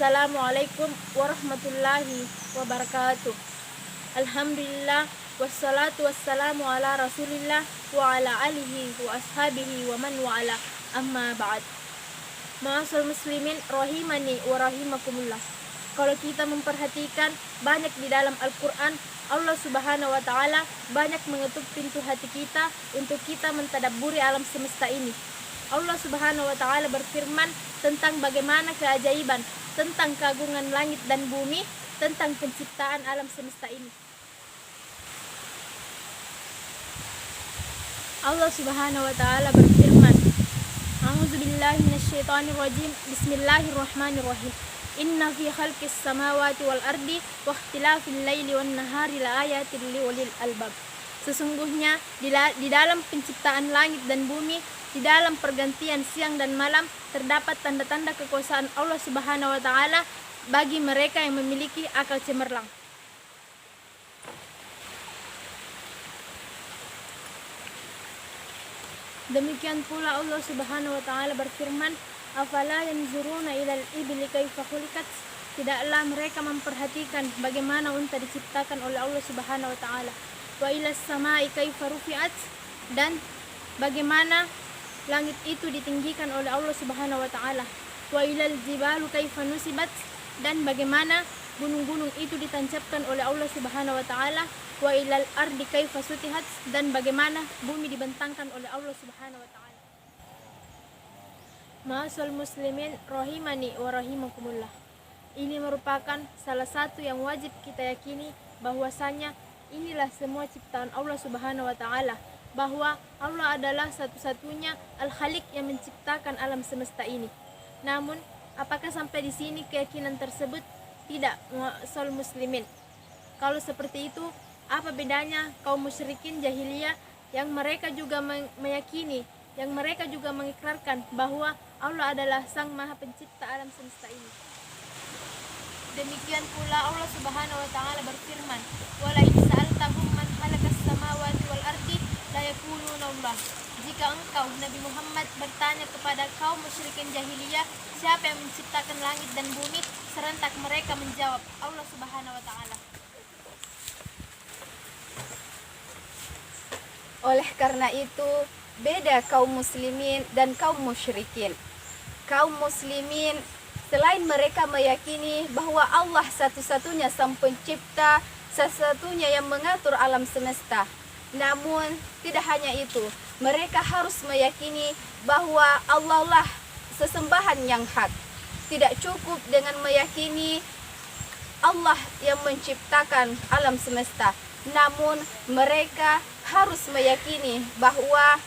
Assalamualaikum warahmatullahi wabarakatuh. Alhamdulillah wassalatu wassalamu ala Rasulillah wa ala alihi wa ashabihi wa man wa'ala, amma ba'd. Ma'asal muslimin rahimani wa rahimakumullah. Kalau kita memperhatikan banyak di dalam Al-Quran, Allah Subhanahu wa Ta'ala banyak mengetuk pintu hati kita untuk kita mentadabburi alam semesta ini. Allah Subhanahu wa Ta'ala berfirman tentang bagaimana keajaiban, tentang keagungan langit dan bumi, tentang penciptaan alam semesta ini. Allah Subhanahu wa Ta'ala berfirman, A'udzubillahi minasyaitonir rajim. Bismillahirrahmanirrahim. Inna fi khalqis samawati wal ardi wa ikhtilafil laili wan nahari laayatin liulil albab. Sesungguhnya di dalam penciptaan langit dan bumi, di dalam pergantian siang dan malam, terdapat tanda-tanda kekuasaan Allah Subhanahu wa Ta'ala bagi mereka yang memiliki akal cemerlang. Demikian pula Allah Subhanahu wa Ta'ala berfirman, afala yanzuruna ilal ibli kaifa khuliqat. Tidaklah mereka memperhatikan bagaimana unta diciptakan oleh Allah Subhanahu wa Ta'ala. Wa ilas samai kaifa rufi'at, dan bagaimana langit itu ditinggikan oleh Allah Subhanahu wa Ta'ala. Wa ilal jibalu kaifa nusibat, dan bagaimana gunung-gunung itu ditancapkan oleh Allah Subhanahu wa Ta'ala. Wa ilal ardi kaifa sutihat, dan bagaimana bumi dibentangkan oleh Allah Subhanahu wa Ta'ala. Ma'asal muslimin rahimani wa rahimakumullah. Ini merupakan salah satu yang wajib kita yakini, bahwasanya inilah semua ciptaan Allah Subhanahu wa Ta'ala, bahwa Allah adalah satu-satunya Al-Khaliq yang menciptakan alam semesta ini. Namun, apakah sampai di sini keyakinan tersebut? Tidak, ma'asal muslimin. Kalau seperti itu, apa bedanya kaum musyrikin jahiliyah yang mereka juga meyakini, yang mereka juga mengikrarkan bahwa Allah adalah Sang Maha Pencipta alam semesta ini. Demikian pula Allah Subhanahu wa Ta'ala berfirman, "Wala in sa'altahum man khalaqas samawati wal ardi la yaquluna Allah." Jika engkau Nabi Muhammad bertanya kepada kaum musyrikin jahiliyah, siapa yang menciptakan langit dan bumi, serentak mereka menjawab, Allah Subhanahu wa Ta'ala. Oleh karena itu, beda kaum muslimin dan kaum musyrikin. Kaum muslimin, selain mereka meyakini bahwa Allah satu-satunya Sang Pencipta, satu-satunya yang mengatur alam semesta. Namun, tidak hanya itu, mereka harus meyakini bahwa Allah lah sesembahan yang hak. Tidak cukup dengan meyakini Allah yang menciptakan alam semesta, namun mereka harus meyakini bahwa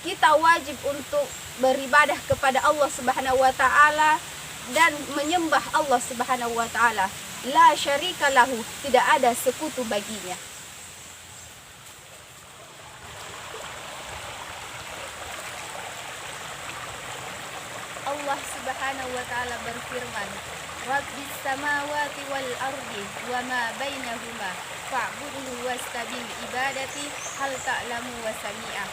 kita wajib untuk beribadah kepada Allah Subhanahu wa Ta'ala dan menyembah Allah Subhanahu wa Ta'ala. La syarika lahu, tidak ada sekutu baginya. Allah Subhanahu wa Ta'ala berfirman, Rabbis samawati wal ardi wa ma bainahuma fa'budhu wastabil ibadati hal ta'lamu wa sami'ah.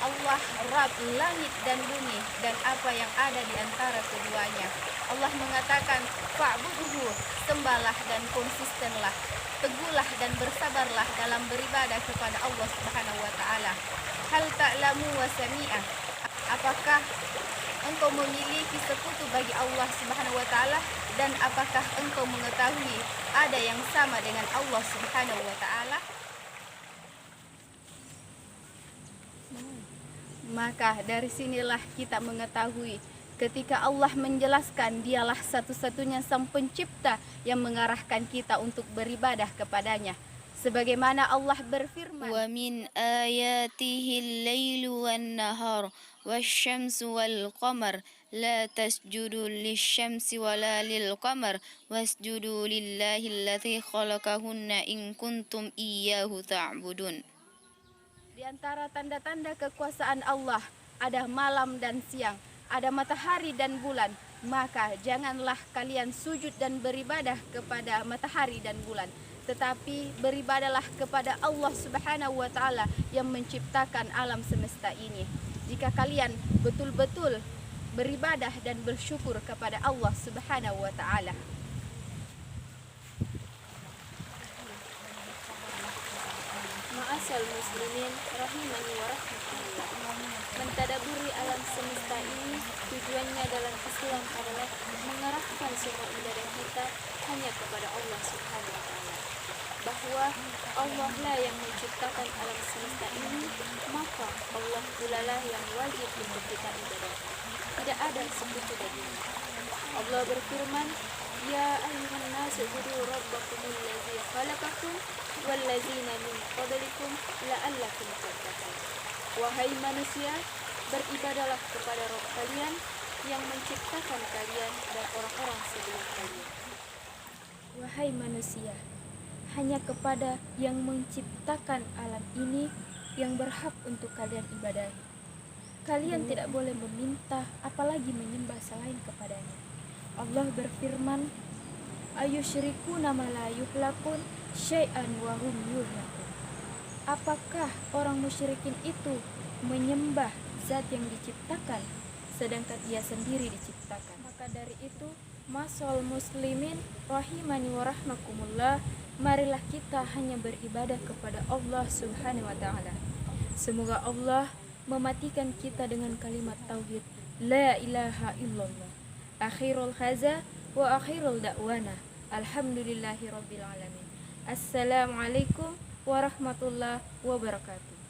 Allah Rabb langit dan bumi dan apa yang ada di antara keduanya. Allah mengatakan, fa'budhu, sembahlah dan konsistenlah, teguhlah dan bersabarlah dalam beribadah kepada Allah Subhanahu wa Ta'ala. Hal ta'lamu wa sami'ah, apakah engkau memiliki sekutu bagi Allah Subhanahu wa Ta'ala, dan apakah engkau mengetahui ada yang sama dengan Allah Subhanahu wa Ta'ala? Maka dari sinilah kita mengetahui ketika Allah menjelaskan dialah satu-satunya Sang Pencipta yang mengarahkan kita untuk beribadah kepadanya. Sebagaimana Allah berfirman, wa min ayatihi al-lailu wan-nahar wasyamsu wal-qamar la tasjudu lisyamsi wala lil-qamar wasjudu lillahi alladzi khalaqahunna in kuntum iyyahu ta'budun. Di antara tanda-tanda kekuasaan Allah ada malam dan siang, ada matahari dan bulan. Maka janganlah kalian sujud dan beribadah kepada matahari dan bulan, tetapi beribadahlah kepada Allah Subhanahu wa Ta'ala yang menciptakan alam semesta ini. Jika kalian betul-betul beribadah dan bersyukur kepada Allah Subhanahu wa taala. Ma'asal muslimin rahimani wa rahmatullah. Mentadaburi alam semesta ini tujuannya dalam Islam adalah mengarahkan semua ibadah kita hanya kepada Allah Subhanahu wa taala. Bahwa Allah lah yang menciptakan alam semesta ini, maka Allah pula lah yang wajib untuk kita ibadah. Tidak ada sekutu baginya. Allah berfirman, Ya ayyuhan nasu ubudu rabbakumul ladzi khalaqakum walladzina min qablikum la'allakum tattaqun. Wahai manusia, beribadalah kepada Rabb kalian yang menciptakan kalian dan orang-orang sebelum kalian. Wahai manusia, hanya kepada yang menciptakan alam ini yang berhak untuk kalian ibadahi. Kalian tidak boleh meminta apalagi menyembah selain kepadanya. Allah berfirman, Ayusyrikuna ma la yuhlakun syai'an wa hum yuhlakun. Apakah orang musyrikin itu menyembah zat yang diciptakan sedangkan ia sendiri diciptakan? Maka dari itu, masal muslimin rahimani wa rahmakumullah, marilah kita hanya beribadah kepada Allah Subhanahu wa taala. Semoga Allah mematikan kita dengan kalimat tauhid la ilaha illallah. Akhirul haza wa akhirul da'wana alhamdulillahi rabbil alamin. Assalamualaikum warahmatullahi wabarakatuh.